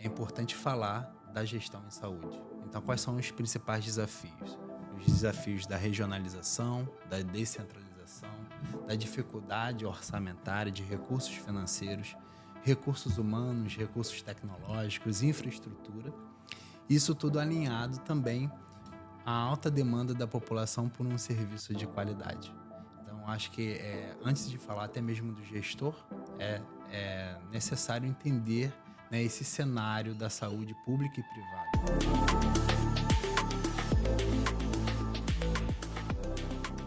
é importante falar da gestão em saúde. Então, quais são os principais desafios? Os desafios da regionalização, da descentralização, da dificuldade orçamentária de recursos financeiros, recursos humanos, recursos tecnológicos, infraestrutura. Isso tudo alinhado também à alta demanda da população por um serviço de qualidade. Então, acho que antes de falar até mesmo do gestor, é necessário entender, né, esse cenário da saúde pública e privada.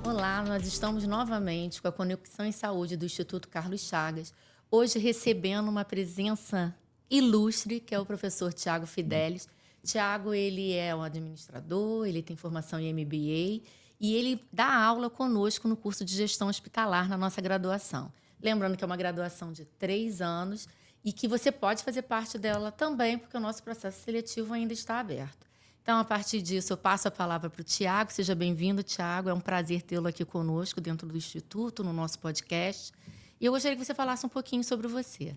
Olá, nós estamos novamente com a Conexão em Saúde do Instituto Carlos Chagas, hoje recebendo uma presença ilustre, que é o professor Tiago Fidelis. Tiago, ele é um administrador, ele tem formação em MBA e ele dá aula conosco no curso de gestão hospitalar na nossa graduação. Lembrando que é uma graduação de 3 anos e que você pode fazer parte dela também, porque o nosso processo seletivo ainda está aberto. Então, a partir disso, eu passo a palavra para o Tiago. Seja bem-vindo, Tiago. É um prazer tê-lo aqui conosco, dentro do Instituto, no nosso podcast. E eu gostaria que você falasse um pouquinho sobre você.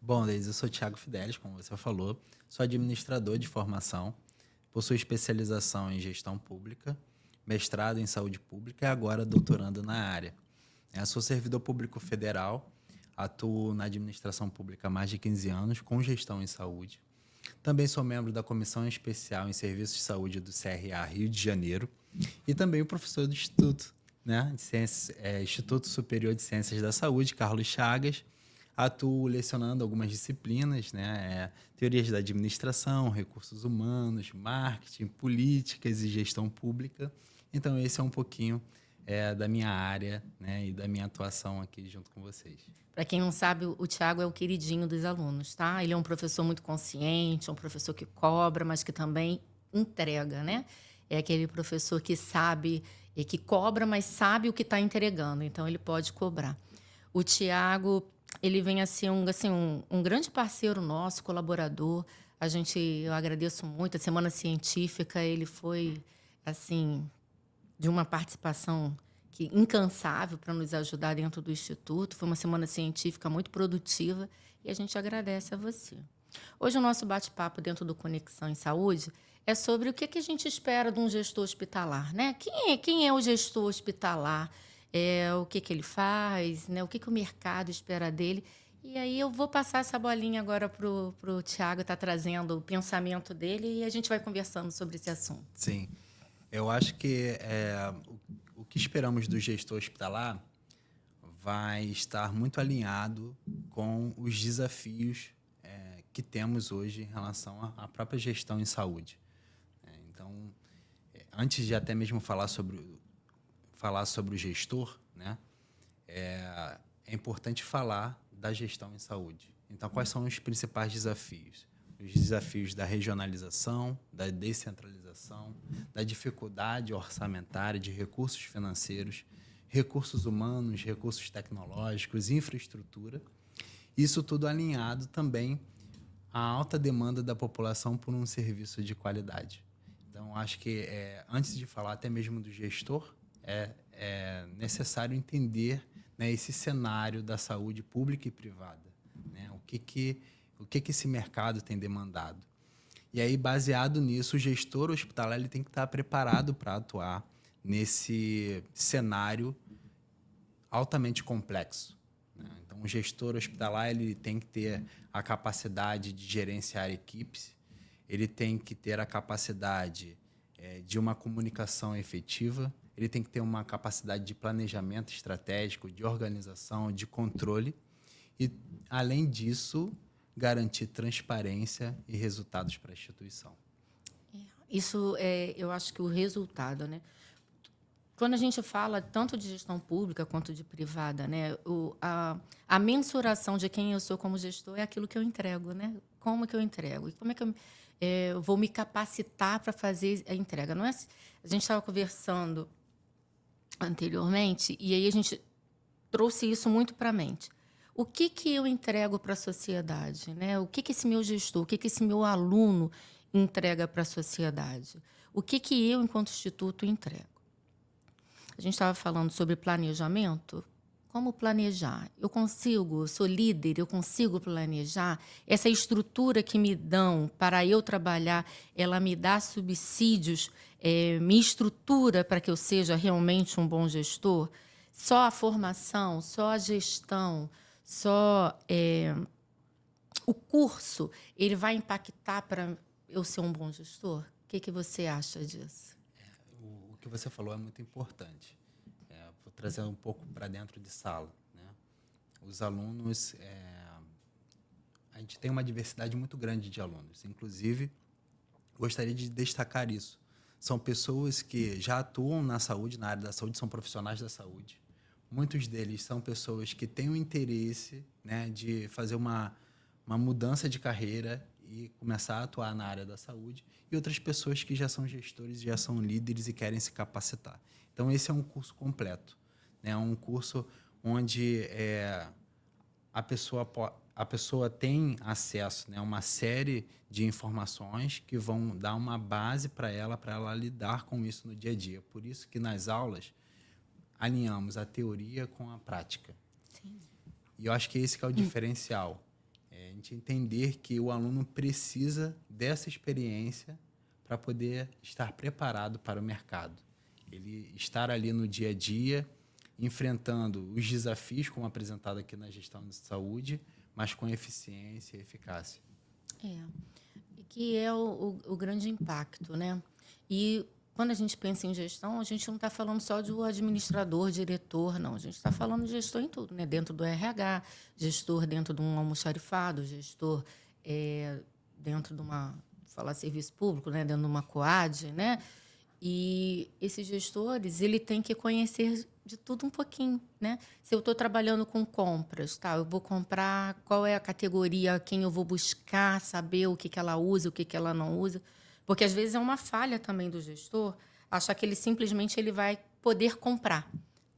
Bom, Deise, eu sou Tiago Fidelis, como você falou, sou administrador de formação, possuo especialização em gestão pública, mestrado em saúde pública e agora doutorando na área. Sou servidor público federal, atuo na administração pública há mais de 15 anos, com gestão em saúde. Também sou membro da Comissão Especial em Serviços de Saúde do CRA Rio de Janeiro e também o professor do Instituto, né, de Ciências, Instituto Superior de Ciências da Saúde, Carlos Chagas. Atuo lecionando algumas disciplinas, né, teorias da administração, recursos humanos, marketing, políticas e gestão pública. Então, esse é um pouquinho da minha área, né, e da minha atuação aqui junto com vocês. Para quem não sabe, o Tiago é o queridinho dos alunos, tá? Ele é um professor muito consciente, é um professor que cobra, mas que também entrega, né? É aquele professor que sabe, que cobra, mas sabe o que está entregando. Então, ele pode cobrar. O Tiago, ele vem a ser um grande parceiro nosso, colaborador. Eu agradeço muito. A Semana Científica, ele foi, assim, de uma participação incansável para nos ajudar dentro do Instituto. Foi uma semana científica muito produtiva e a gente agradece a você. Hoje o nosso bate-papo dentro do Conexão em Saúde é sobre o que a gente espera de um gestor hospitalar, né? Quem é o gestor hospitalar? O que ele faz, né? O que o mercado espera dele? E aí eu vou passar essa bolinha agora para o Tiago estar trazendo o pensamento dele e a gente vai conversando sobre esse assunto. Sim. Eu acho que o que esperamos do gestor hospitalar vai estar muito alinhado com os desafios que temos hoje em relação à própria gestão em saúde. Então, antes de até mesmo falar sobre o gestor, né, é importante falar da gestão em saúde. Então, quais são os principais desafios? Os desafios da regionalização, da descentralização, da dificuldade orçamentária de recursos financeiros, recursos humanos, recursos tecnológicos, infraestrutura. Isso tudo alinhado também à alta demanda da população por um serviço de qualidade. Então, acho que antes de falar até mesmo do gestor, é necessário entender, né, esse cenário da saúde pública e privada, né? O que esse mercado tem demandado. E aí, baseado nisso, o gestor hospitalar ele tem que estar preparado para atuar nesse cenário altamente complexo, né? Então, o gestor hospitalar ele tem que ter a capacidade de gerenciar equipes, ele tem que ter a capacidade de uma comunicação efetiva, ele tem que ter uma capacidade de planejamento estratégico, de organização, de controle e, além disso, garantir transparência e resultados para a instituição. Isso eu acho que o resultado, né? Quando a gente fala tanto de gestão pública quanto de privada, né, a mensuração de quem eu sou como gestor é aquilo que eu entrego, né? Como que eu entrego? E como é que eu vou me capacitar para fazer a entrega? Não é? A gente estava conversando anteriormente e aí a gente trouxe isso muito para a mente. O que eu entrego para a sociedade, né? O que esse meu gestor, o que esse meu aluno entrega para a sociedade? O que eu, enquanto instituto, entrego? A gente estava falando sobre planejamento Como planejar? Eu sou líder, eu consigo planejar? Essa estrutura que me dão para eu trabalhar, ela me dá subsídios, me estrutura para que eu seja realmente um bom gestor? Só a formação, só a gestão, só o curso, ele vai impactar para eu ser um bom gestor? O que você acha disso? O que você falou é muito importante. Vou trazer um pouco para dentro de sala, né? Os alunos, a gente tem uma diversidade muito grande de alunos. Inclusive, gostaria de destacar isso. São pessoas que já atuam na saúde, na área da saúde, são profissionais da saúde. Muitos deles são pessoas que têm o interesse, né, de fazer uma mudança de carreira e começar a atuar na área da saúde. E outras pessoas que já são gestores, já são líderes e querem se capacitar. Então, esse é um curso completo, né? É um curso onde a pessoa tem acesso, né, a uma série de informações que vão dar uma base para ela lidar com isso no dia a dia. Por isso que nas aulas alinhamos a teoria com a prática. Sim. E eu acho que esse que é o diferencial. A gente entender que o aluno precisa dessa experiência para poder estar preparado para o mercado. Ele estar ali no dia a dia, enfrentando os desafios, como apresentado aqui na gestão de saúde, mas com eficiência e eficácia. E que é o grande impacto, né? E quando a gente pensa em gestão, a gente não está falando só do administrador, diretor, não. A gente está falando de gestor em tudo, né? Dentro do RH, gestor dentro de um almoxarifado, gestor dentro de uma, falar serviço público, né? Dentro de uma COAD, né? E esses gestores, ele tem que conhecer de tudo um pouquinho, né? Se eu estou trabalhando com compras, tá? Eu vou comprar, qual é a categoria, quem eu vou buscar, saber o que ela usa, o que ela não usa. Porque, às vezes, é uma falha também do gestor achar que ele simplesmente ele vai poder comprar.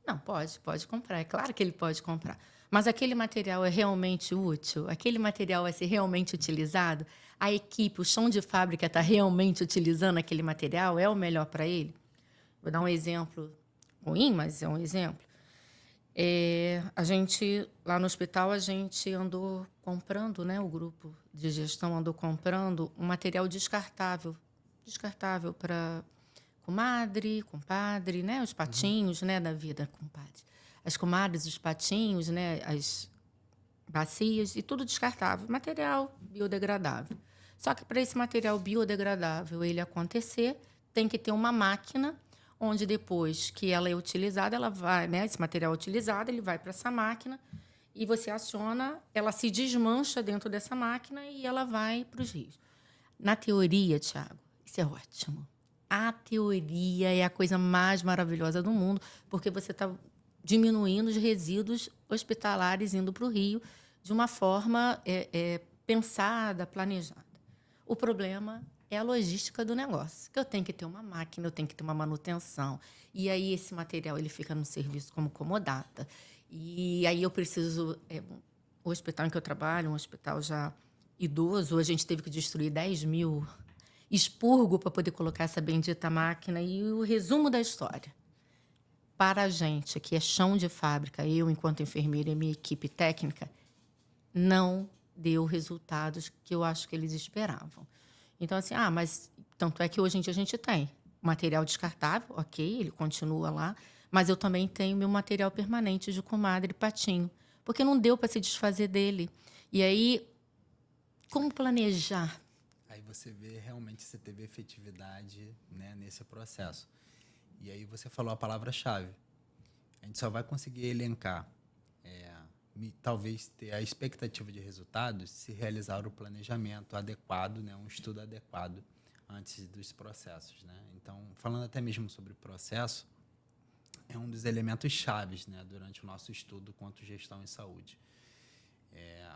Não, pode comprar. É claro que ele pode comprar. Mas aquele material é realmente útil? Aquele material vai ser realmente utilizado? A equipe, o chão de fábrica está realmente utilizando aquele material? É o melhor para ele? Vou dar um exemplo ruim, mas é um exemplo. A gente, lá no hospital, a gente andou comprando, né? O grupo de gestão andou comprando um material descartável para comadre, compadre, né? Os patinhos, né? Da vida, compadre. As comadres, os patinhos, né? As bacias e tudo descartável, material biodegradável. Só que para esse material biodegradável ele acontecer, tem que ter uma máquina onde depois que ela é utilizada, ela vai, né, esse material utilizado, ele vai para essa máquina e você aciona, ela se desmancha dentro dessa máquina e ela vai para os rios. Na teoria, Tiago, isso é ótimo. A teoria é a coisa mais maravilhosa do mundo, porque você está diminuindo os resíduos hospitalares indo para o rio de uma forma pensada, planejada. O problema é a logística do negócio, que eu tenho que ter uma máquina, eu tenho que ter uma manutenção. E aí esse material ele fica no serviço como comodata. E aí eu preciso... o hospital em que eu trabalho, um hospital já idoso, a gente teve que destruir 10 mil expurgo para poder colocar essa bendita máquina. E o resumo da história. Para a gente, que é chão de fábrica, eu, enquanto enfermeira e minha equipe técnica, não deu resultados que eu acho que eles esperavam. Então, assim, mas tanto é que hoje em dia a gente tem material descartável, ok, ele continua lá, mas eu também tenho meu material permanente de comadre e patinho, porque não deu para se desfazer dele. E aí, como planejar? Aí você vê, realmente, você teve efetividade, né, nesse processo. E aí você falou a palavra-chave. A gente só vai conseguir elencar, talvez ter a expectativa de resultados se realizar o planejamento adequado, né, um estudo adequado antes dos processos, né? Então, falando até mesmo sobre o processo, é um dos elementos chaves, né, durante o nosso estudo quanto gestão em saúde.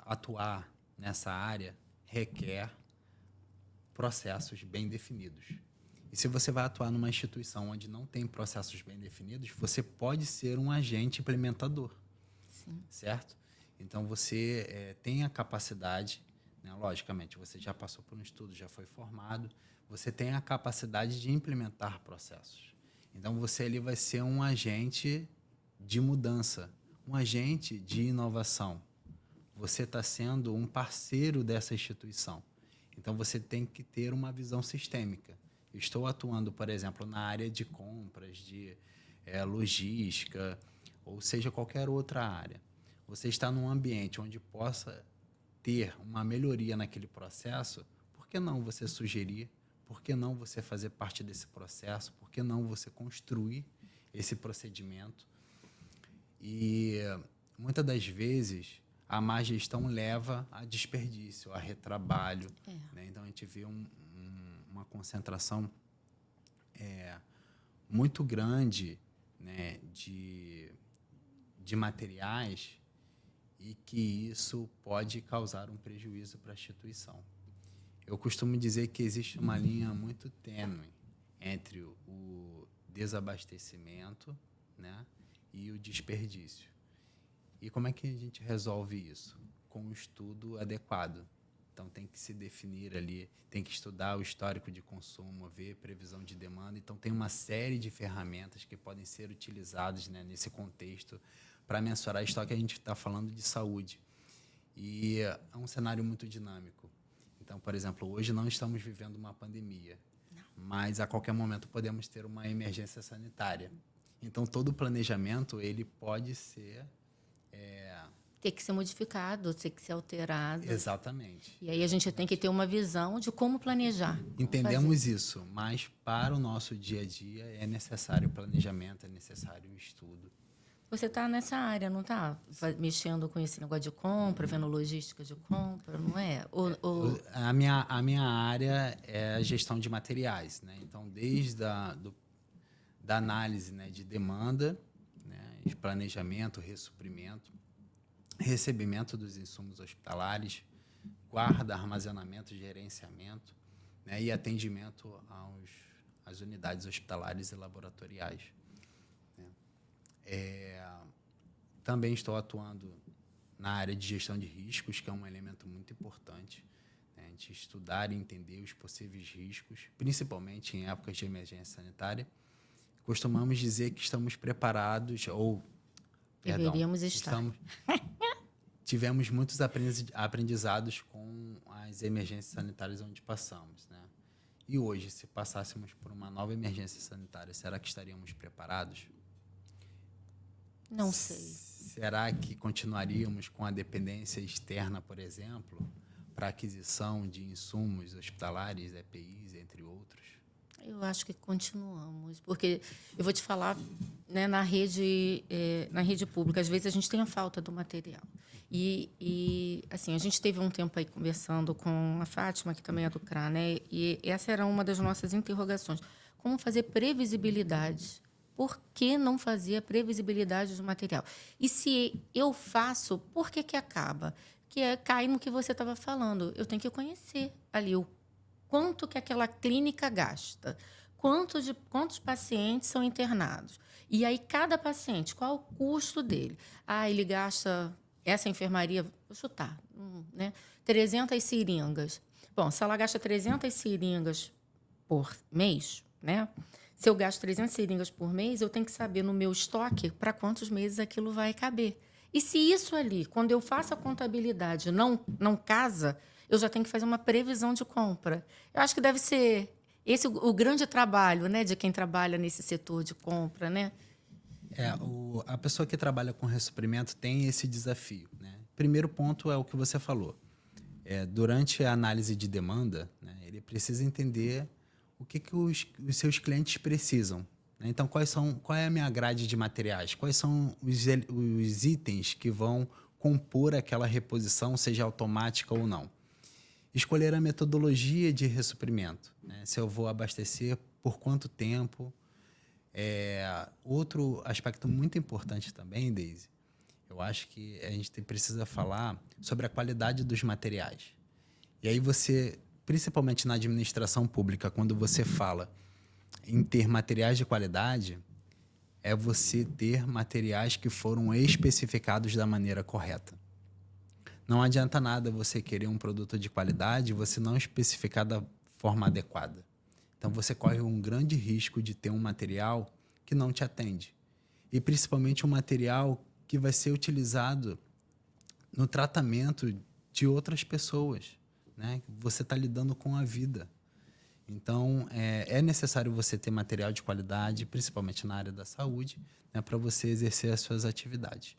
Atuar nessa área requer processos bem definidos. E se você vai atuar numa instituição onde não tem processos bem definidos, você pode ser um agente implementador. Sim. Certo? Então, você tem a capacidade, né, logicamente, você já passou por um estudo, já foi formado, você tem a capacidade de implementar processos. Então, você ali vai ser um agente de mudança, um agente de inovação. Você está sendo um parceiro dessa instituição. Então, você tem que ter uma visão sistêmica. Estou atuando, por exemplo, na área de compras, de logística, ou seja, qualquer outra área. Você está num ambiente onde possa ter uma melhoria naquele processo, por que não você sugerir? Por que não você fazer parte desse processo? Por que não você construir esse procedimento? E muitas das vezes a má gestão leva a desperdício, a retrabalho. Né? Então a gente vê uma concentração muito grande, né, de materiais, e que isso pode causar um prejuízo para a instituição. Eu costumo dizer que existe uma linha muito tênue entre o desabastecimento, né, e o desperdício. E como é que a gente resolve isso? Com um estudo adequado. Então, tem que se definir ali, tem que estudar o histórico de consumo, ver previsão de demanda. Então, tem uma série de ferramentas que podem ser utilizadas, né, nesse contexto para mensurar estoque. A gente está falando de saúde. E é um cenário muito dinâmico. Então, por exemplo, hoje não estamos vivendo uma pandemia, mas a qualquer momento podemos ter uma emergência sanitária. Então, todo o planejamento ele pode ser... ter que ser modificado, ter que ser alterado. Exatamente. E aí a gente tem que ter uma visão de como planejar. Entendemos isso, mas para o nosso dia a dia é necessário planejamento, é necessário estudo. Você está nessa área, não está? Mexendo com esse negócio de compra, vendo logística de compra, não é? A minha área é a gestão de materiais, né? Então, desde da análise, né, de demanda, né, de planejamento, ressuprimento, recebimento dos insumos hospitalares, guarda, armazenamento, gerenciamento, né, e atendimento às unidades hospitalares e laboratoriais. Também estou atuando na área de gestão de riscos, que é um elemento muito importante, né, de estudar e entender os possíveis riscos, principalmente em épocas de emergência sanitária. Costumamos dizer que estamos preparados, deveríamos estar. Tivemos muitos aprendizados com as emergências sanitárias onde passamos, né? E hoje, se passássemos por uma nova emergência sanitária, será que estaríamos preparados? Não sei. Será que continuaríamos com a dependência externa, por exemplo, para aquisição de insumos hospitalares, EPIs, entre outros? Eu acho que continuamos, porque eu vou te falar, né, na rede pública, às vezes a gente tem a falta do material. E assim, a gente teve um tempo aí conversando com a Fátima, que também é do CRA, né, e essa era uma das nossas interrogações. Como fazer previsibilidade? Por que não fazer a previsibilidade do material? E se eu faço, por que acaba? Que cai no que você estava falando. Eu tenho que conhecer ali o quanto que aquela clínica gasta, quantos pacientes são internados. E aí, cada paciente, qual o custo dele? Ele gasta, essa enfermaria, vou chutar, né, 300 seringas. Bom, se ela gasta 300 seringas por mês, né? Se eu gasto 300 seringas por mês, eu tenho que saber no meu estoque para quantos meses aquilo vai caber. E se isso ali, quando eu faço a contabilidade, não casa, eu já tenho que fazer uma previsão de compra. Eu acho que deve ser esse o grande trabalho, né, de quem trabalha nesse setor de compra, né? A pessoa que trabalha com ressuprimento tem esse desafio, né? Primeiro ponto é o que você falou. Durante a análise de demanda, né, ele precisa entender o que os seus clientes precisam. Né? Então, qual é a minha grade de materiais? Quais são os itens que vão compor aquela reposição, seja automática ou não? Escolher a metodologia de ressuprimento. Né? Se eu vou abastecer, por quanto tempo. Outro aspecto muito importante também, Deise, eu acho que a gente precisa falar sobre a qualidade dos materiais. E aí você, principalmente na administração pública, quando você fala em ter materiais de qualidade, é você ter materiais que foram especificados da maneira correta. Não adianta nada você querer um produto de qualidade e você não especificar da forma adequada. Então, você corre um grande risco de ter um material que não te atende. E, principalmente, um material que vai ser utilizado no tratamento de outras pessoas, né? Você está lidando com a vida. Então, é necessário você ter material de qualidade, principalmente na área da saúde, né, para você exercer as suas atividades.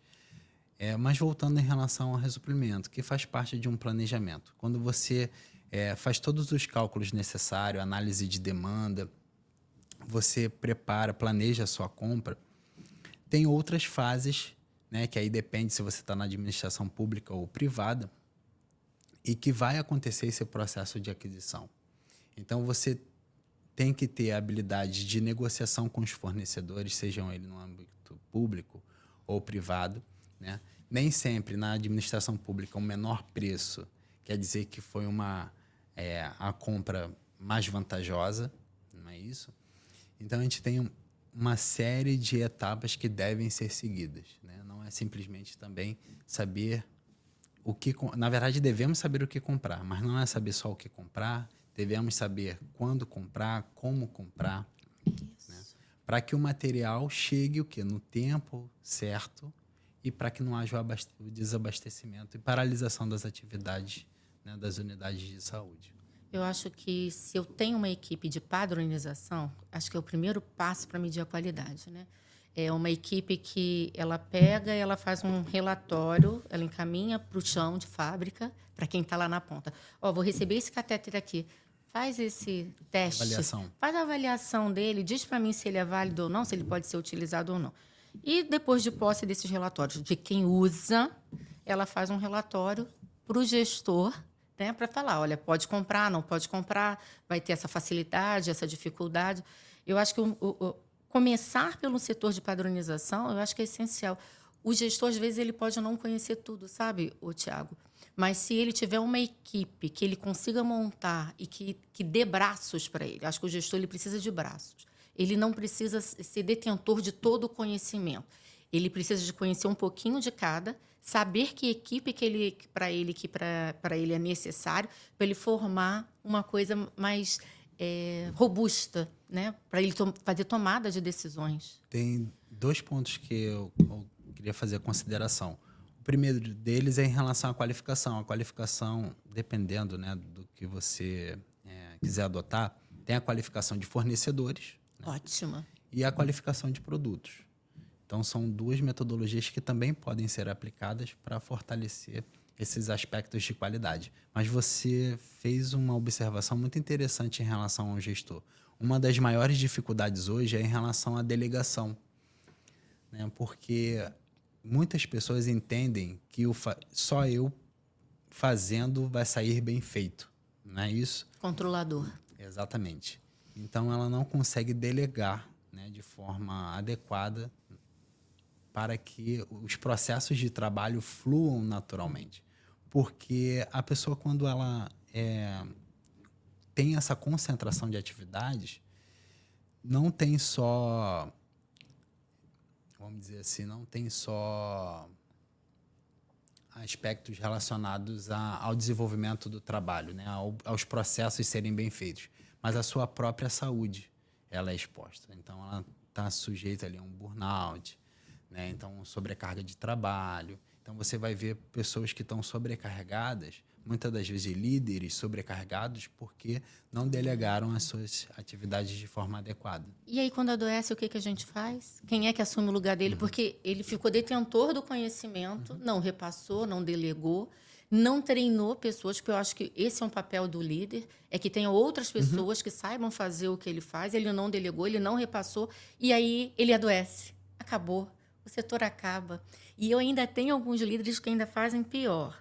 Mas voltando em relação ao ressuprimento, que faz parte de um planejamento. Quando você faz todos os cálculos necessários, análise de demanda, você prepara, planeja a sua compra, tem outras fases, né, que aí depende se você está na administração pública ou privada, e que vai acontecer esse processo de aquisição. Então, você tem que ter a habilidade de negociação com os fornecedores, sejam eles no âmbito público ou privado, né? Nem sempre na administração pública o menor preço quer dizer que foi a compra mais vantajosa, não é isso? Então, a gente tem uma série de etapas que devem ser seguidas, né? Não é simplesmente também saber o que... Na verdade, devemos saber o que comprar, mas não é saber só o que comprar. Devemos saber quando comprar, como comprar, né? Para que o material chegue no tempo certo e para que não haja o desabastecimento e paralisação das atividades, né, das unidades de saúde. Eu acho que se eu tenho uma equipe de padronização, acho que é o primeiro passo para medir a qualidade, né? É uma equipe que ela pega, ela faz um relatório, ela encaminha para o chão de fábrica, para quem está lá na ponta. Vou receber esse catéter aqui. Faz esse teste, faz a avaliação dele, diz para mim se ele é válido ou não, se ele pode ser utilizado ou não. E depois de posse desses relatórios de quem usa, ela faz um relatório para o gestor, né, para falar, olha, pode comprar, não pode comprar, vai ter essa facilidade, essa dificuldade. Eu acho que começar pelo setor de padronização, eu acho que é essencial. O gestor, às vezes, ele pode não conhecer tudo, sabe, Tiago? Mas se ele tiver uma equipe que ele consiga montar e que dê braços para ele, acho que o gestor ele precisa de braços. Ele não precisa ser detentor de todo o conhecimento. Ele precisa de conhecer um pouquinho de cada, saber que equipe que para ele é necessário, para ele formar uma coisa mais robusta, né? Para ele fazer tomada de decisões. Tem 2 pontos que eu queria fazer a consideração. O primeiro deles é em relação à qualificação. A qualificação, dependendo, né, do que você quiser adotar, tem a qualificação de fornecedores, né, ótima, e a qualificação de produtos. Então, são 2 metodologias que também podem ser aplicadas para fortalecer esses aspectos de qualidade. Mas você fez uma observação muito interessante em relação ao gestor. Uma das maiores dificuldades hoje é em relação à delegação, né? Porque muitas pessoas entendem que só eu fazendo vai sair bem feito, não é isso? Controlador. Exatamente. Então, ela não consegue delegar, né, de forma adequada para que os processos de trabalho fluam naturalmente. Porque a pessoa, quando ela tem essa concentração de atividades, não tem só, vamos dizer assim, não tem só aspectos relacionados ao desenvolvimento do trabalho, né, aos processos serem bem feitos, mas a sua própria saúde, ela é exposta. Então, ela está sujeita ali a um burnout, né? Então, sobrecarga de trabalho. Então, você vai ver pessoas que estão sobrecarregadas, muitas das vezes líderes sobrecarregados, porque não delegaram as suas atividades de forma adequada. E aí, quando adoece, o que a gente faz? Quem é que assume o lugar dele? Porque ele ficou detentor do conhecimento, não repassou, não delegou, não treinou pessoas, porque eu acho que esse é um papel do líder, é que tenha outras pessoas que saibam fazer o que ele faz, ele não delegou, ele não repassou, e aí ele adoece. Acabou. O setor acaba. E eu ainda tenho alguns líderes que ainda fazem pior.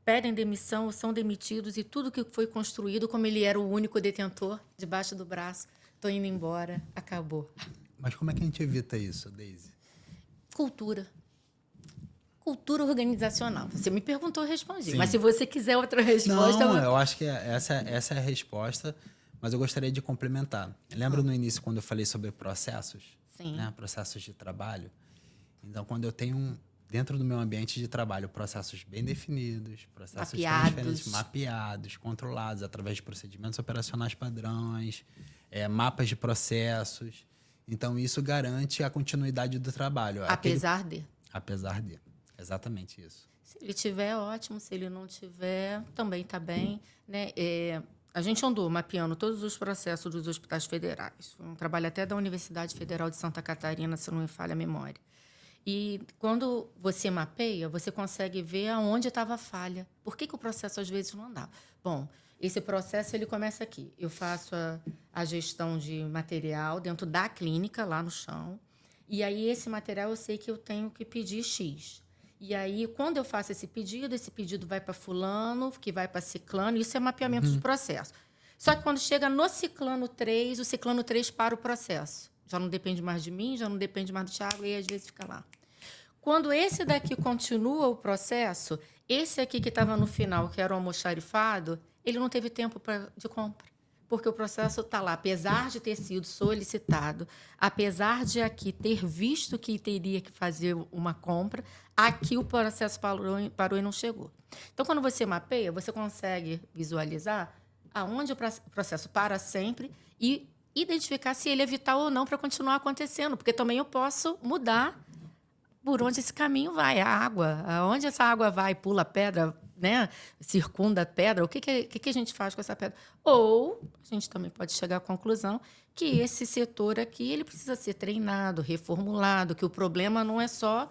Pedem demissão ou são demitidos e tudo que foi construído, como ele era o único detentor, debaixo do braço, estou indo embora, acabou. Mas como é que a gente evita isso, Deise? Cultura. Cultura organizacional. Você me perguntou, eu respondi. Sim. Mas se você quiser outra resposta... Não, eu acho que essa é a resposta, mas eu gostaria de complementar. Lembra no início, quando eu falei sobre processos? Sim. Né? Processos de trabalho. Então, quando eu tenho dentro do meu ambiente de trabalho processos bem definidos, processos transferentes, mapeados, controlados através de procedimentos operacionais padrões, mapas de processos. Então, isso garante a continuidade do trabalho. Apesar apesar de. Exatamente isso. Se ele tiver, ótimo. Se ele não tiver, também está bem, né? A gente andou mapeando todos os processos dos hospitais federais. Foi um trabalho até da Universidade Federal de Santa Catarina, se não me falha a memória. E quando você mapeia, você consegue ver aonde estava a falha. Por que o processo, às vezes, não andava? Bom, esse processo ele começa aqui. Eu faço a gestão de material dentro da clínica, lá no chão. E aí, esse material, eu sei que eu tenho que pedir X. E aí, quando eu faço esse pedido vai para fulano, que vai para ciclano. Isso é mapeamento de processo. Só que quando chega no ciclano 3, o ciclano 3 para o processo. Já não depende mais de mim, já não depende mais do Thiago, e às vezes fica lá. Quando esse daqui continua o processo, esse aqui que estava no final, que era o almoxarifado, ele não teve tempo de compra. Porque o processo está lá, apesar de ter sido solicitado, apesar de aqui ter visto que teria que fazer uma compra, aqui o processo parou e não chegou. Então, quando você mapeia, você consegue visualizar aonde o processo para sempre e identificar se ele é vital ou não para continuar acontecendo, porque também eu posso mudar por onde esse caminho vai, a água. Aonde essa água vai, pula a pedra, né? Circunda a pedra, o que a gente faz com essa pedra? Ou a gente também pode chegar à conclusão que esse setor aqui ele precisa ser treinado, reformulado, que o problema não é só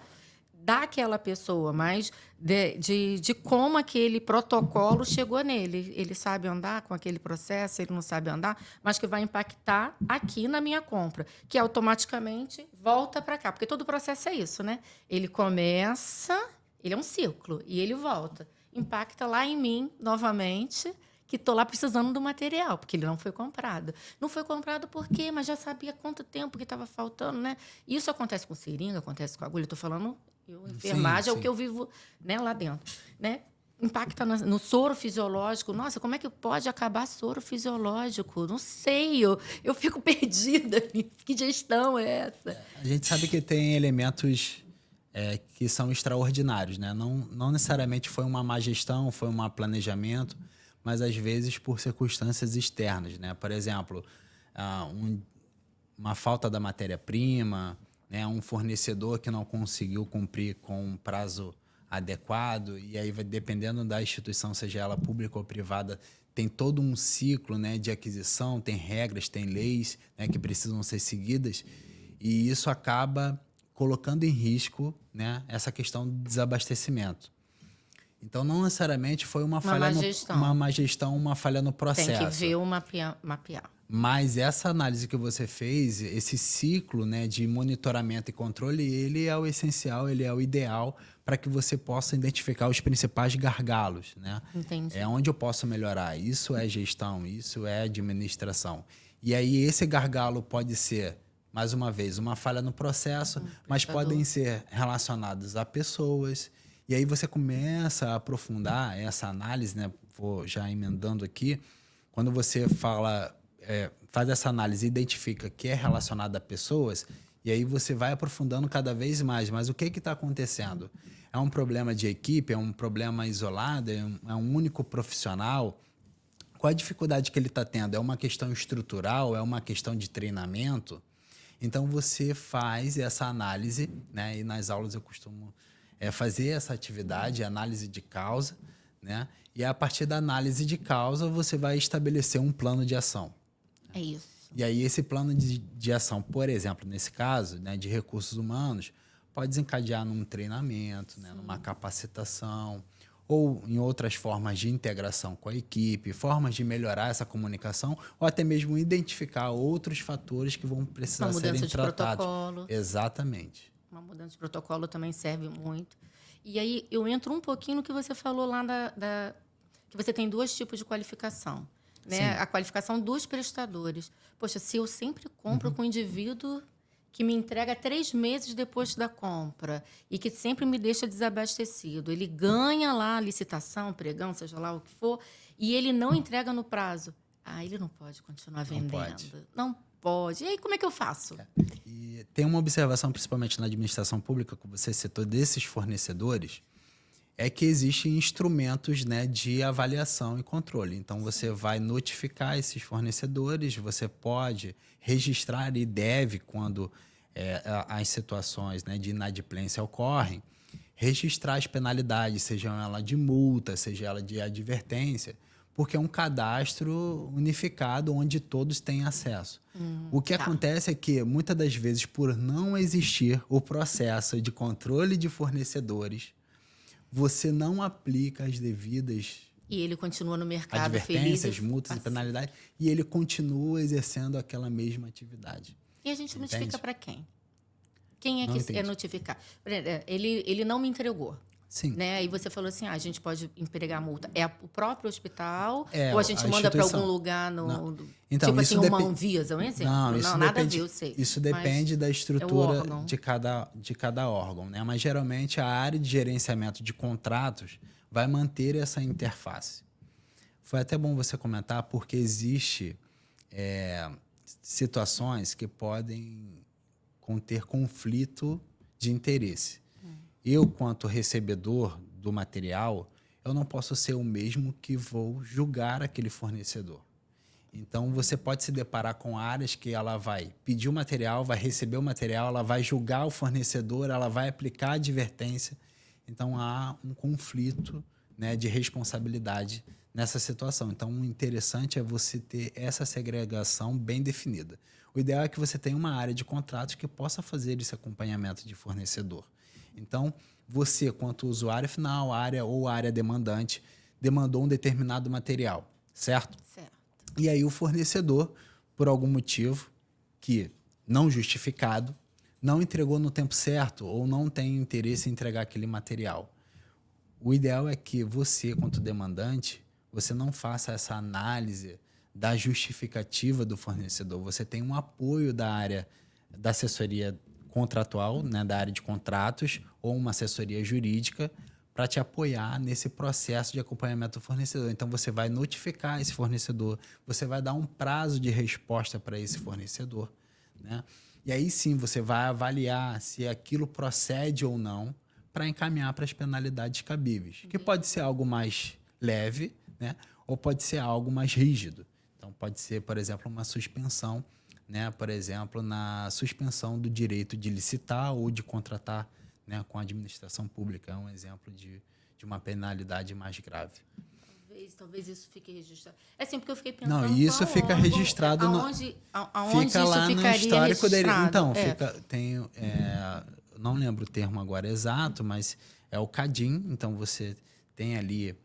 daquela pessoa, mas de como aquele protocolo chegou nele. Ele sabe andar com aquele processo, ele não sabe andar, mas que vai impactar aqui na minha compra, que automaticamente volta para cá. Porque todo o processo é isso, né? Ele começa, ele é um ciclo, e ele volta. Impacta lá em mim, novamente, que estou lá precisando do material, porque ele não foi comprado. Não foi comprado por quê? Mas já sabia quanto tempo que estava faltando, né? Isso acontece com seringa, acontece com agulha. Estou falando... enfermagem é o que eu vivo, né, lá dentro, né? Impacta no soro fisiológico. Nossa, como é que pode acabar soro fisiológico? Não sei, eu fico perdida. Que gestão é essa? A gente sabe que tem elementos que são extraordinários, né? Não necessariamente foi uma má gestão, foi um planejamento, mas às vezes por circunstâncias externas, né? Por exemplo, uma falta da matéria-prima, né, um fornecedor que não conseguiu cumprir com um prazo adequado, e aí, dependendo da instituição, seja ela pública ou privada, tem todo um ciclo, né, de aquisição, tem regras, tem leis, né, que precisam ser seguidas, e isso acaba colocando em risco, né, essa questão do desabastecimento. Então, não necessariamente foi uma falha uma má gestão, uma falha no processo. Tem que ver o mapear. Mas essa análise que você fez, esse ciclo, né, de monitoramento e controle, ele é o essencial, ele é o ideal para que você possa identificar os principais gargalos, né? Entendi. É onde eu posso melhorar. Isso é gestão, isso é administração. E aí esse gargalo pode ser, mais uma vez, uma falha no processo, mas podem ser relacionados a pessoas. E aí você começa a aprofundar essa análise, né? Vou já emendando aqui. Quando você faz essa análise e identifica que é relacionado a pessoas, e aí você vai aprofundando cada vez mais. Mas o que está acontecendo? É um problema de equipe? É um problema isolado? É um único profissional? Qual a dificuldade que ele está tendo? É uma questão estrutural? É uma questão de treinamento? Então, você faz essa análise, né? E nas aulas eu costumo fazer essa atividade, análise de causa, né? E a partir da análise de causa, você vai estabelecer um plano de ação. É isso. E aí esse plano de ação, por exemplo, nesse caso, né, de recursos humanos, pode desencadear num treinamento, né, numa capacitação, ou em outras formas de integração com a equipe, formas de melhorar essa comunicação, ou até mesmo identificar outros fatores que vão precisar serem tratados. Uma mudança de protocolo. Exatamente. Uma mudança de protocolo também serve muito. E aí eu entro um pouquinho no que você falou lá que você tem 2 tipos de qualificação. Né? A qualificação dos prestadores. Poxa, se eu sempre compro com um indivíduo que me entrega 3 meses depois da compra e que sempre me deixa desabastecido, ele ganha lá a licitação, pregão, seja lá o que for, e ele não entrega no prazo. Ele não pode continuar vendendo. Não pode. E aí, como é que eu faço? E tem uma observação, principalmente na administração pública, que você citou, desses fornecedores, é que existem instrumentos, né, de avaliação e controle. Então, você vai notificar esses fornecedores, você pode registrar e deve, quando as situações, né, de inadimplência ocorrem, registrar as penalidades, seja ela de multa, seja ela de advertência, porque é um cadastro unificado onde todos têm acesso. O que acontece é que, muitas das vezes, por não existir o processo de controle de fornecedores, você não aplica as devidas E ele continua no mercado feliz. advertências, multas e penalidades, e ele continua exercendo aquela mesma atividade. E a gente Entende? notifica para quem? Quem é Não que entendi. é notificar? Ele não me entregou. Sim. Né? E você falou assim, a gente pode empregar multa. É o próprio hospital? É, ou a gente a manda para instituição. algum lugar Não. Então, tipo isso assim, uma depen- Anvisa, um exemplo. Não, isso nada depende, a ver, eu sei. isso depende da estrutura órgão. de cada órgão, né? Mas geralmente a área de gerenciamento de contratos vai manter essa interface. Foi até bom você comentar, porque existe situações que podem conter conflito de interesse. Eu, quanto recebedor do material, eu não posso ser o mesmo que vou julgar aquele fornecedor. Então, você pode se deparar com áreas que ela vai pedir o material, vai receber o material, ela vai julgar o fornecedor, ela vai aplicar a advertência. Então, há um conflito, né, de responsabilidade nessa situação. Então, o interessante é você ter essa segregação bem definida. O ideal é que você tenha uma área de contratos que possa fazer esse acompanhamento de fornecedor. Então, você, quanto usuário final, área demandante, demandou um determinado material, certo? Certo. E aí o fornecedor, por algum motivo que não justificado, não entregou no tempo certo ou não tem interesse em entregar aquele material. O ideal é que você, quanto demandante, você não faça essa análise da justificativa do fornecedor. Você tem um apoio da área da assessoria contratual, né, da área de contratos, ou uma assessoria jurídica para te apoiar nesse processo de acompanhamento do fornecedor. Então, você vai notificar esse fornecedor, você vai dar um prazo de resposta para esse fornecedor, né? E aí sim, você vai avaliar se aquilo procede ou não para encaminhar para as penalidades cabíveis, que pode ser algo mais leve, né? Ou pode ser algo mais rígido. Então, pode ser, por exemplo, uma suspensão, né? Por exemplo, na suspensão do direito de licitar ou de contratar, né, com a administração pública. É um exemplo de uma penalidade mais grave. Talvez isso fique registrado. É assim, porque eu fiquei pensando... Não, e isso fica registrado... Aonde fica isso lá ficaria no histórico dele. registrado? Então, não lembro o termo agora exato, mas é o CADIM. Então, você tem ali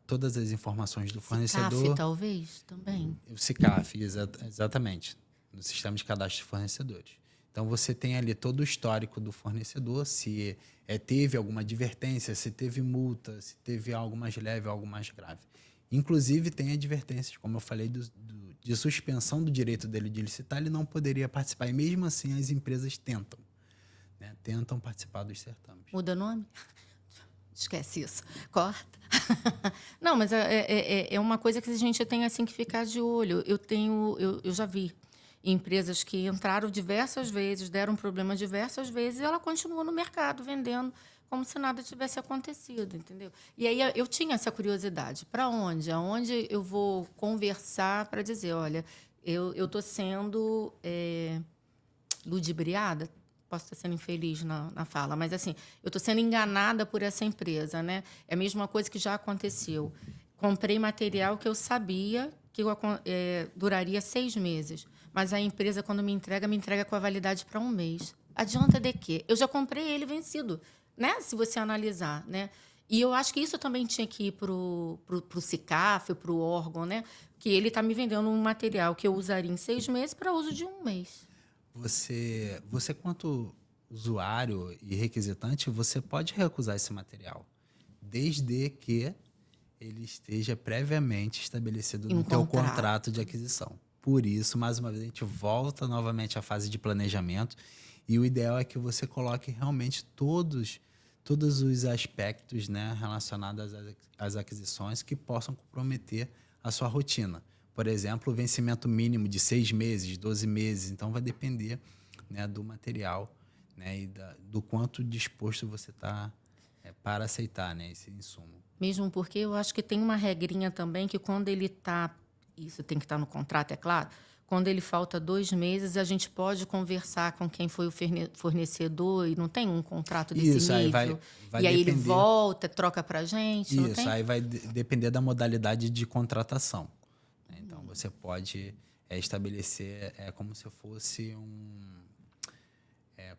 todas as informações do fornecedor. SICAF, talvez, também. O SICAF, exatamente. No Sistema de Cadastro de Fornecedores. Então, você tem ali todo o histórico do fornecedor, se teve alguma advertência, se teve multa, se teve algo mais leve, algo mais grave. Inclusive, tem advertências, como eu falei, de suspensão do direito dele de licitar, ele não poderia participar. E mesmo assim, as empresas tentam, né? Tentam participar dos certames. Muda nome? Esquece isso. Corta. Não, mas é uma coisa que a gente tem assim que ficar de olho. Eu já vi empresas que entraram diversas vezes, deram problema diversas vezes, e ela continua no mercado vendendo como se nada tivesse acontecido, entendeu? E aí eu tinha essa curiosidade. Para onde? Aonde eu vou conversar para dizer, olha, eu estou sendo ludibriada? Posso estar sendo infeliz na fala, mas assim, eu estou sendo enganada por essa empresa, né? É a mesma coisa que já aconteceu. Comprei material que eu sabia que duraria 6 meses. Mas a empresa, quando me entrega com a validade para 1 mês. Adianta de quê? Eu já comprei ele vencido, né? Se você analisar, né? E eu acho que isso também tinha que ir para o SICAF, para o órgão, né? Que ele está me vendendo um material que eu usaria em 6 meses para uso de 1 mês. Você, quanto usuário e requisitante, você pode recusar esse material, desde que ele esteja previamente estabelecido no teu contrato de aquisição. Por isso, mais uma vez, a gente volta novamente à fase de planejamento, e o ideal é que você coloque realmente todos os aspectos, né, relacionados às aquisições que possam comprometer a sua rotina. Por exemplo, o vencimento mínimo de 6 meses, 12 meses. Então, vai depender, né, do material, né, e do quanto disposto você está para aceitar, né, esse insumo. Mesmo porque eu acho que tem uma regrinha também que quando ele está isso tem que estar no contrato, é claro. Quando ele falta 2 meses, a gente pode conversar com quem foi o fornecedor e não tem um contrato desse Isso, aí nível. vai E aí ele depender. volta, troca pra gente, não Isso, tem? aí vai depender da modalidade de contratação, né? Então, você pode estabelecer como se fosse um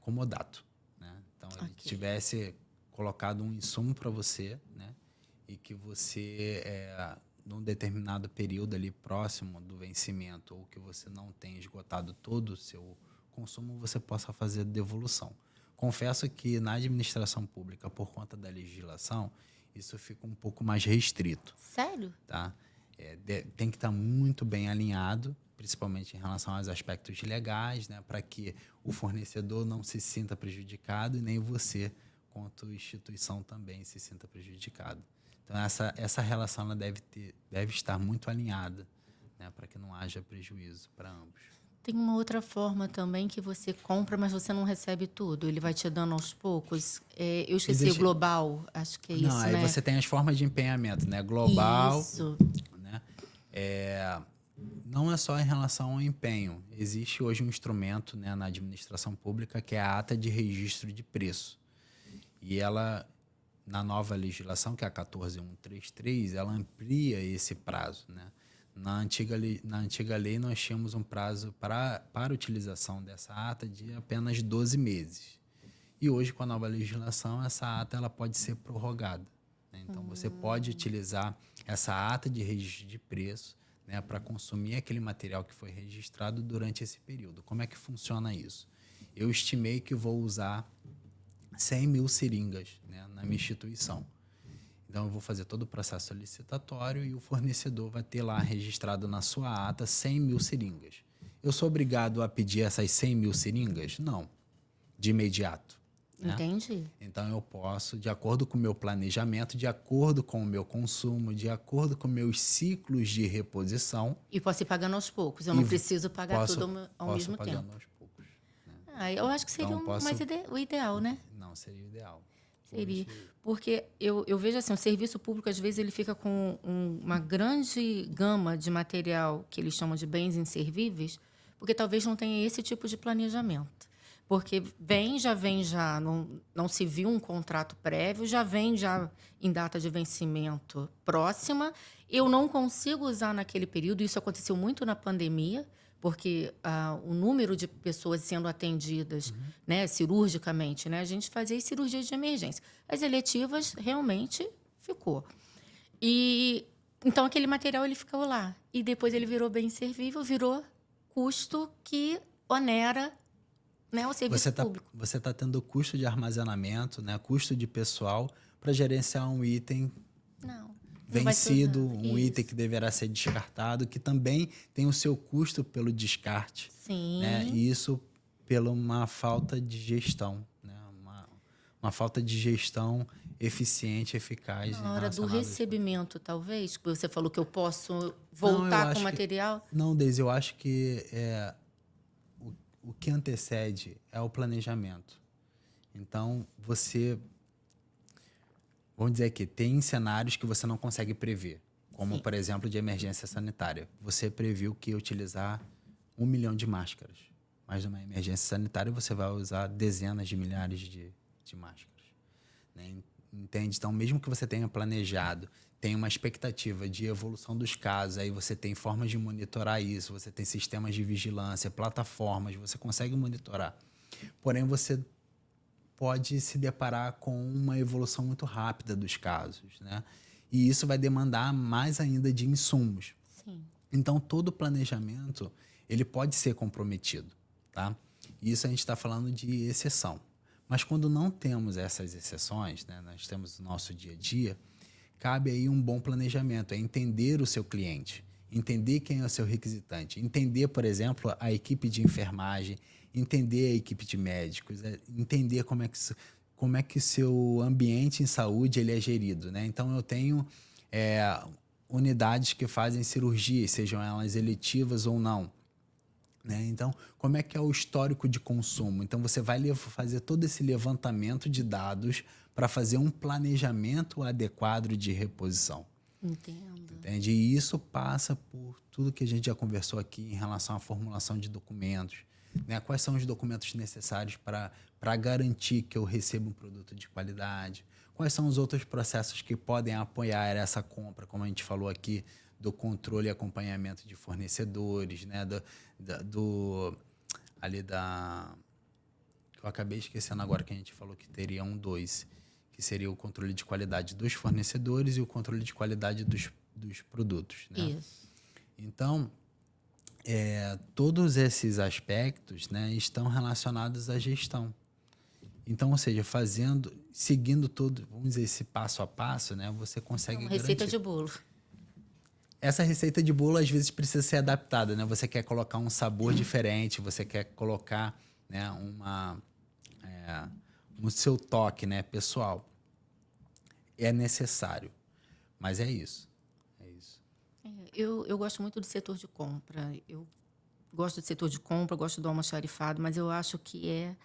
comodato, né? Então, ele Ok. tivesse colocado um insumo para você, né? E que você, num determinado período ali próximo do vencimento, ou que você não tenha esgotado todo o seu consumo, você possa fazer devolução. Confesso que na administração pública, por conta da legislação, isso fica um pouco mais restrito, Sério? tá? Tem que estar muito bem alinhado, principalmente em relação aos aspectos legais, né? Para que o fornecedor não se sinta prejudicado e nem você, quanto instituição, também se sinta prejudicado. Então, essa relação ela deve estar muito alinhada, né? Para que não haja prejuízo para ambos. Tem uma outra forma também que você compra, mas você não recebe tudo. Ele vai te dando aos poucos. Eu esqueci, Existe... global, acho que é Não, isso, aí né? você tem as formas de empenhamento, né? Global, Isso. né? Não é só em relação ao empenho. Existe hoje um instrumento, né, na administração pública que é a ata de registro de preço. E ela, na nova legislação, que é a 14.133, ela amplia esse prazo, né? Na antiga lei, nós tínhamos um prazo para utilização dessa ata de apenas 12 meses. E hoje, com a nova legislação, essa ata ela pode ser prorrogada, né? Então, você pode utilizar essa ata de registro de preço, né, para consumir aquele material que foi registrado durante esse período. Como é que funciona isso? Eu estimei que vou usar 100 mil seringas, né, na minha instituição. Então, eu vou fazer todo o processo licitatório e o fornecedor vai ter lá registrado na sua ata 100 mil seringas. Eu sou obrigado a pedir essas 100 mil seringas? Não, de imediato, né? Entendi. Então, eu posso, de acordo com o meu planejamento, de acordo com o meu consumo, de acordo com meus ciclos de reposição. E posso ir pagando aos poucos. Eu não preciso pagar posso, tudo ao posso mesmo pagando tempo. aos poucos, né? Eu acho que seria Então, posso... o ideal, né? Não, seria o ideal. Seria. Hoje, Porque eu vejo assim, o serviço público, às vezes, ele fica com uma grande gama de material que eles chamam de bens inservíveis, porque talvez não tenha esse tipo de planejamento. Porque já vem, não se viu um contrato prévio, já vem já em data de vencimento próxima. Eu não consigo usar naquele período, isso aconteceu muito na pandemia, porque o número de pessoas sendo atendidas, né, cirurgicamente, né, a gente fazia cirurgias de emergência. As eletivas realmente ficou. E então aquele material ele ficou lá e depois ele virou bem servível, virou custo que onera, né, o serviço público. você está tendo custo de armazenamento, né, custo de pessoal para gerenciar um item Não vai ser vencido, usado. um item Isso. que deverá ser descartado, que também tem o seu custo pelo descarte, Sim. né? E isso pela uma falta de gestão, né? Uma falta de gestão eficiente, eficaz. Na hora do recebimento, talvez, porque você falou que eu posso Não, voltar com o material. Não, Deise, eu acho que o que antecede é o planejamento. Então, vamos dizer que tem cenários que você não consegue prever, como, Sim. por exemplo, de emergência sanitária. Você previu que ia utilizar 1 milhão de máscaras, mas numa emergência sanitária você vai usar dezenas de milhares de máscaras, né? Entende? Então, mesmo que você tenha planejado, tem uma expectativa de evolução dos casos, aí você tem formas de monitorar isso, você tem sistemas de vigilância, plataformas, você consegue monitorar. Porém, você pode se deparar com uma evolução muito rápida dos casos, né? E isso vai demandar mais ainda de insumos. Sim. Então, todo planejamento ele pode ser comprometido, tá? Isso a gente está falando de exceção. Mas quando não temos essas exceções, né, nós temos o nosso dia a dia, cabe aí um bom planejamento, é entender o seu cliente, entender quem é o seu requisitante, entender, por exemplo, a equipe de enfermagem, entender a equipe de médicos, entender como é que o seu ambiente em saúde ele é gerido, né? Então, eu tenho unidades que fazem cirurgias, sejam elas eletivas ou não, né? Então, como é que é o histórico de consumo? Então, você vai fazer todo esse levantamento de dados para fazer um planejamento adequado de reposição. Entendo. Entende? E isso passa por tudo que a gente já conversou aqui em relação à formulação de documentos, né? Quais são os documentos necessários para garantir que eu recebo um produto de qualidade? Quais são os outros processos que podem apoiar essa compra, como a gente falou aqui, do controle e acompanhamento de fornecedores, né? Ali da... Eu acabei esquecendo agora que a gente falou que teriam dois, que seria o controle de qualidade dos fornecedores e o controle de qualidade dos produtos, né? Isso. Então, todos esses aspectos, né, estão relacionados à gestão. Então, ou seja, seguindo todo, vamos dizer, esse passo a passo, né, você consegue Uma receita garantir. de bolo. Essa receita de bolo, às vezes, precisa ser adaptada, né? Você quer colocar um sabor diferente, você quer colocar, né, o seu toque, né, pessoal. É necessário, mas é isso. É isso. Eu gosto muito do setor de compra. Eu gosto do setor de compra, gosto do almoxarifado, mas eu acho que é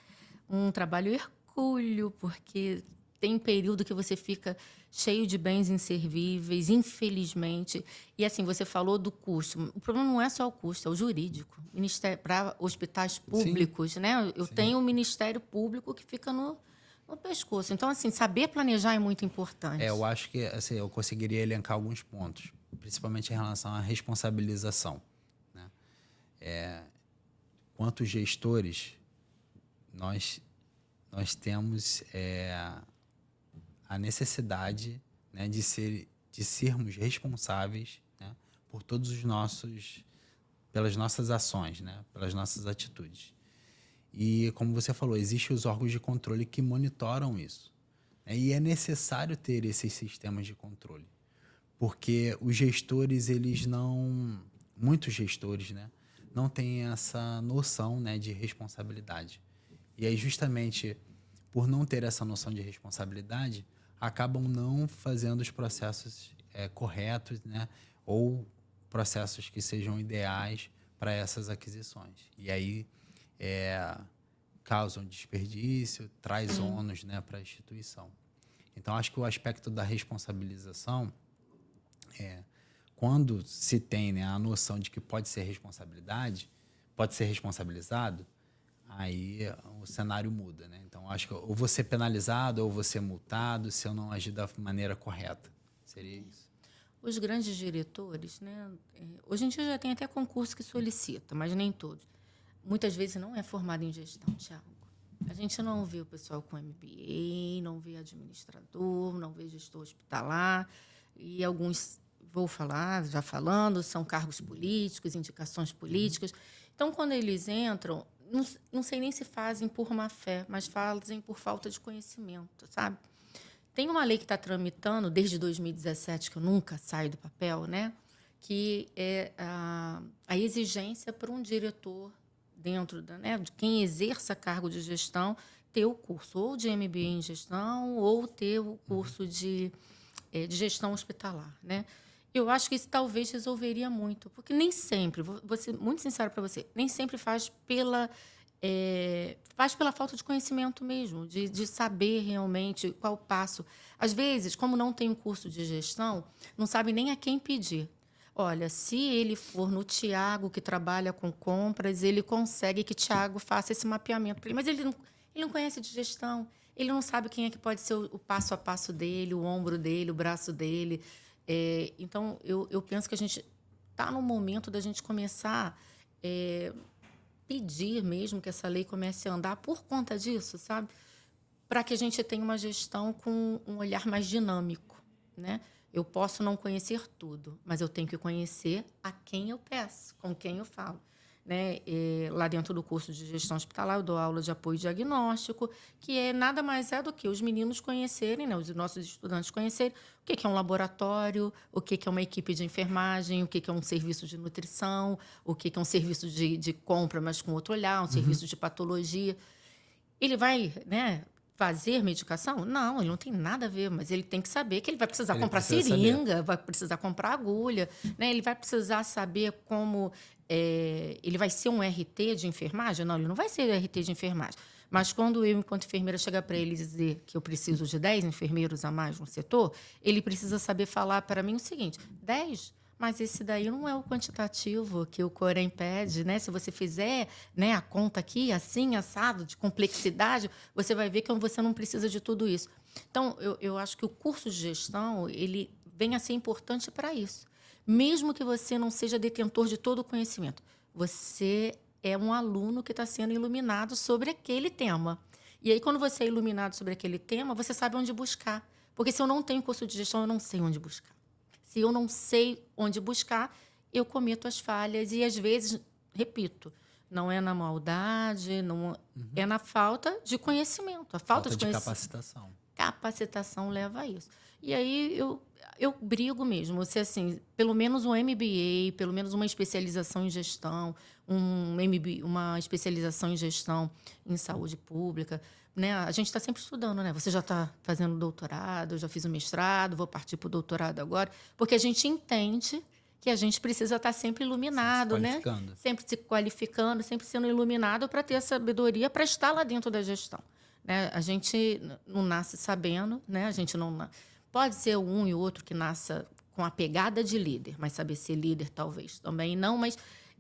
um trabalho hercúleo, porque tem período que você fica cheio de bens inservíveis, infelizmente. E assim, você falou do custo. O problema não é só o custo, é o jurídico. Para hospitais públicos, né? Eu Sim. tenho o Ministério Público que fica no pescoço. Então, assim, saber planejar é muito importante. Eu acho que assim, eu conseguiria elencar alguns pontos, principalmente em relação à responsabilização, né? Quanto gestores, nós temos a necessidade, né, de sermos responsáveis, né, por todos pelas nossas ações, né, pelas nossas atitudes. E, como você falou, existem os órgãos de controle que monitoram isso, né, e é necessário ter esses sistemas de controle, porque os gestores, muitos gestores, né, não têm essa noção, né, de responsabilidade. E aí, justamente por não ter essa noção de responsabilidade, acabam não fazendo os processos corretos, né, ou processos que sejam ideais para essas aquisições. E aí causam desperdício, traz ônus, né, para a instituição. Então, acho que o aspecto da responsabilização quando se tem, né, a noção de que pode ser responsabilizado, aí o cenário muda, né? Então, acho que ou vou ser penalizado ou vou ser multado se eu não agir da maneira correta. Seria isso. Os grandes diretores, né? Hoje em dia já tem até concurso que solicita, mas nem todos. Muitas vezes não é formado em gestão, Thiago. A gente não vê o pessoal com MBA, não vê administrador, não vê gestor hospitalar, e alguns, vou falar, já falando, são cargos políticos, indicações políticas. Então, quando eles entram, não sei nem se fazem por má fé, mas fazem por falta de conhecimento, sabe? Tem uma lei que está tramitando desde 2017, que eu nunca saio do papel, né? Que é a exigência para um diretor dentro de quem exerça cargo de gestão ter o curso ou de MBA em gestão ou ter o curso de gestão hospitalar, né? Eu acho que isso talvez resolveria muito, porque nem sempre, vou ser muito sincera para você, nem sempre faz pela falta de conhecimento mesmo, de saber realmente qual o passo. Às vezes, como não tem um curso de gestão, não sabe nem a quem pedir. Olha, se ele for no Tiago, que trabalha com compras, ele consegue que Tiago faça esse mapeamento para ele. Mas ele não conhece de gestão, ele não sabe quem é que pode ser o passo a passo dele, o ombro dele, o braço dele. Então, eu penso que a gente está no momento da gente começar pedir mesmo que essa lei comece a andar por conta disso, sabe? Para que a gente tenha uma gestão com um olhar mais dinâmico, né? Eu posso não conhecer tudo, mas eu tenho que conhecer a quem eu peço, com quem eu falo, né? Lá dentro do curso de gestão hospitalar, eu dou aula de apoio diagnóstico, que nada mais é do que os meninos conhecerem, né? Os nossos estudantes conhecerem o que é um laboratório, o que é uma equipe de enfermagem, o que é um serviço de nutrição, o que é um serviço de compra, mas com outro olhar, um serviço de patologia. Ele vai, né, fazer medicação? Não, ele não tem nada a ver, mas ele tem que saber que ele vai precisar comprar seringa, vai precisar comprar agulha, né? Ele vai precisar saber como ele vai ser um RT de enfermagem? Não, ele não vai ser RT de enfermagem, Mas quando eu, enquanto enfermeira, chegar para ele e dizer que eu preciso de 10 enfermeiros a mais no setor, ele precisa saber falar para mim o seguinte: 10? Mas esse daí não é o quantitativo que o Corém pede, né? Se você fizer, né, a conta aqui, assim, assado, de complexidade, você vai ver que você não precisa de tudo isso. Então, eu acho que o curso de gestão, ele vem a ser importante para isso. Mesmo que você não seja detentor de todo o conhecimento, você é um aluno que está sendo iluminado sobre aquele tema. E aí, quando você é iluminado sobre aquele tema, você sabe onde buscar. Porque se eu não tenho curso de gestão, eu não sei onde buscar. Se eu não sei onde buscar, eu cometo as falhas. E, às vezes, repito, não é na maldade, não é na falta de conhecimento. A falta de capacitação. Capacitação leva a isso. E aí eu brigo mesmo. Você, assim, pelo menos um MBA, pelo menos uma especialização em gestão, uma especialização em gestão em saúde pública. Né? A gente está sempre estudando, né? Você já está fazendo doutorado, eu já fiz o mestrado, vou partir para o doutorado agora, porque a gente entende que a gente precisa estar sempre iluminado, né? Sempre se qualificando, sempre sendo iluminado para ter a sabedoria para estar lá dentro da gestão. Né? A gente não nasce sabendo, né? A gente não pode ser um e outro que nasça com a pegada de líder, mas saber ser líder talvez também não, mas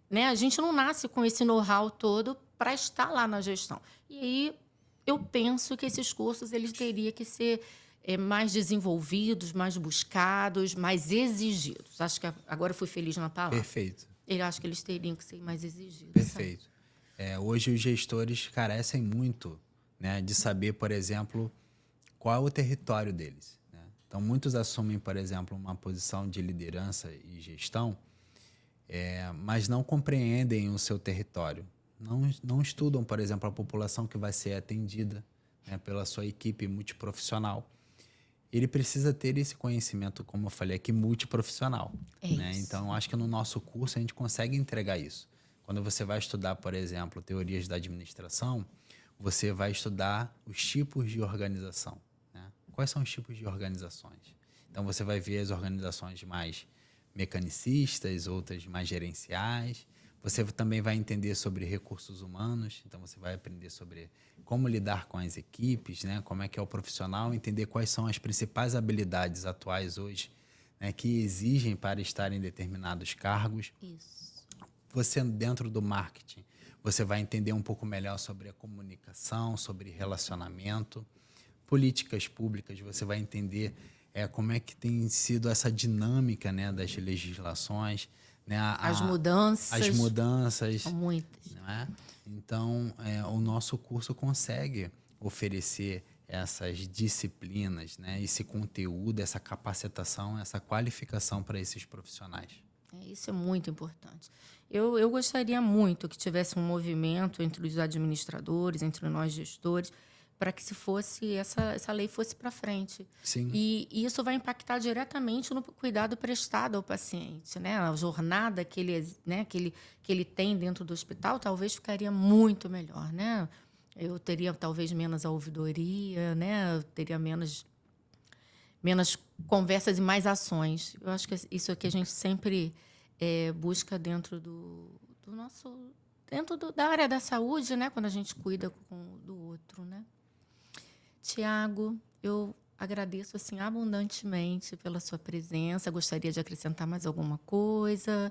né, a gente não nasce com esse know-how todo para estar lá na gestão. E aí eu penso que esses cursos eles teriam que ser mais desenvolvidos, mais buscados, mais exigidos. Acho que agora eu fui feliz na palavra. Perfeito. Eu acho que eles teriam que ser mais exigidos. Perfeito. Hoje os gestores carecem muito, né, de saber, por exemplo, qual é o território deles. Né? Então, muitos assumem, por exemplo, uma posição de liderança e gestão, mas não compreendem o seu território. Não estudam, por exemplo, a população que vai ser atendida, né, pela sua equipe multiprofissional. Ele precisa ter esse conhecimento, como eu falei aqui, multiprofissional. Né? Então, eu acho que no nosso curso a gente consegue entregar isso. Quando você vai estudar, por exemplo, teorias da administração, você vai estudar os tipos de organização. Né? Quais são os tipos de organizações? Então, você vai ver as organizações mais mecanicistas, outras mais gerenciais. Você também vai entender sobre recursos humanos. Então, você vai aprender sobre como lidar com as equipes, né? Como é que é o profissional, entender quais são as principais habilidades atuais hoje, né, que exigem para estar em determinados cargos. Isso. Você, dentro do marketing, você vai entender um pouco melhor sobre a comunicação, sobre relacionamento. Políticas públicas, você vai entender como é que tem sido essa dinâmica, né, das legislações. Né, as mudanças. As mudanças. São muitas. Né? Então, o nosso curso consegue oferecer essas disciplinas, né, esse conteúdo, essa capacitação, essa qualificação para esses profissionais. Isso é muito importante. Eu gostaria muito que tivesse um movimento entre os administradores, entre nós gestores, para que essa lei fosse para frente. Sim. E isso vai impactar diretamente no cuidado prestado ao paciente. Né? A jornada que ele tem dentro do hospital talvez ficaria muito melhor. Né? Eu teria talvez menos ouvidoria, né? Eu teria menos conversas e mais ações. Eu acho que isso é que a gente sempre busca dentro do nosso... Dentro da área da saúde, né? Quando a gente cuida do outro, né? Tiago, eu agradeço assim, abundantemente pela sua presença. Gostaria de acrescentar mais alguma coisa?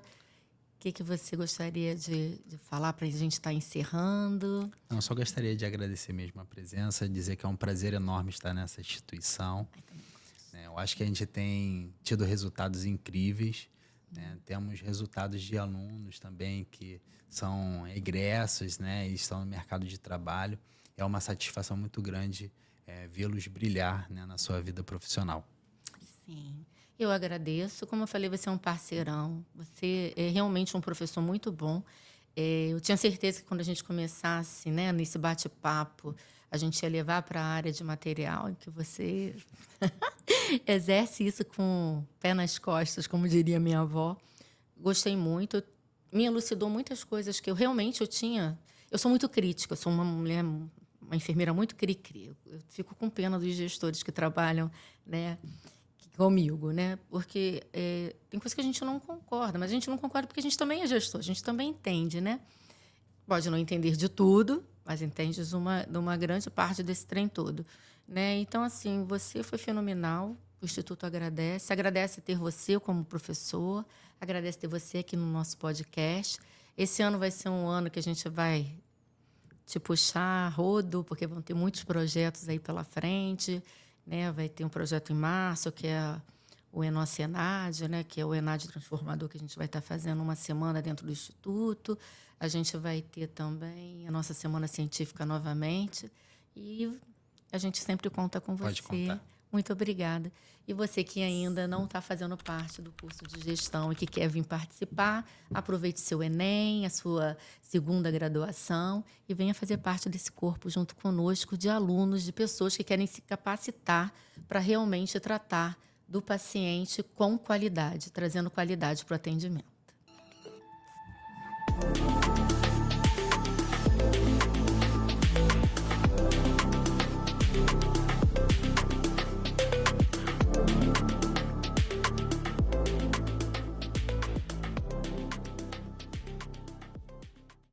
O que você gostaria de falar para a gente estar encerrando? Não, eu só gostaria de agradecer mesmo a presença, dizer que é um prazer enorme estar nessa instituição. Eu acho que a gente tem tido resultados incríveis. Né? Temos resultados de alunos também que são egressos, né, e estão no mercado de trabalho. É uma satisfação muito grande vê-los brilhar, né, na sua vida profissional. Sim, eu agradeço. Como eu falei, você é um parceirão. Você é realmente um professor muito bom. Eu tinha certeza que quando a gente começasse, né, nesse bate-papo, a gente ia levar para a área de material, em que você exerce isso com o pé nas costas, como diria minha avó. Gostei muito. Me elucidou muitas coisas que eu realmente tinha. Eu sou muito crítica, eu sou uma mulher, uma enfermeira muito cri-cri. Eu fico com pena dos gestores que trabalham, né, comigo, né? Porque tem coisas que a gente não concorda, mas a gente não concorda porque a gente também é gestor, a gente também entende, né? Pode não entender de tudo, mas entendes de uma grande parte desse trem todo, né? Então, assim, você foi fenomenal. O Instituto agradece ter você como professor, agradece ter você aqui no nosso podcast. Esse ano vai ser um ano que a gente vai te puxar a rodo, porque vão ter muitos projetos aí pela frente, né? Vai ter um projeto em março, que é o Enocenad, né? Que é o Enad Transformador, que a gente vai estar fazendo uma semana dentro do Instituto. A gente vai ter também a nossa Semana Científica novamente. E a gente sempre conta com você. Pode contar. Muito obrigada. E você que ainda não está fazendo parte do curso de gestão e que quer vir participar, aproveite seu Enem, a sua segunda graduação e venha fazer parte desse corpo junto conosco de alunos, de pessoas que querem se capacitar para realmente tratar do paciente com qualidade, trazendo qualidade para o atendimento.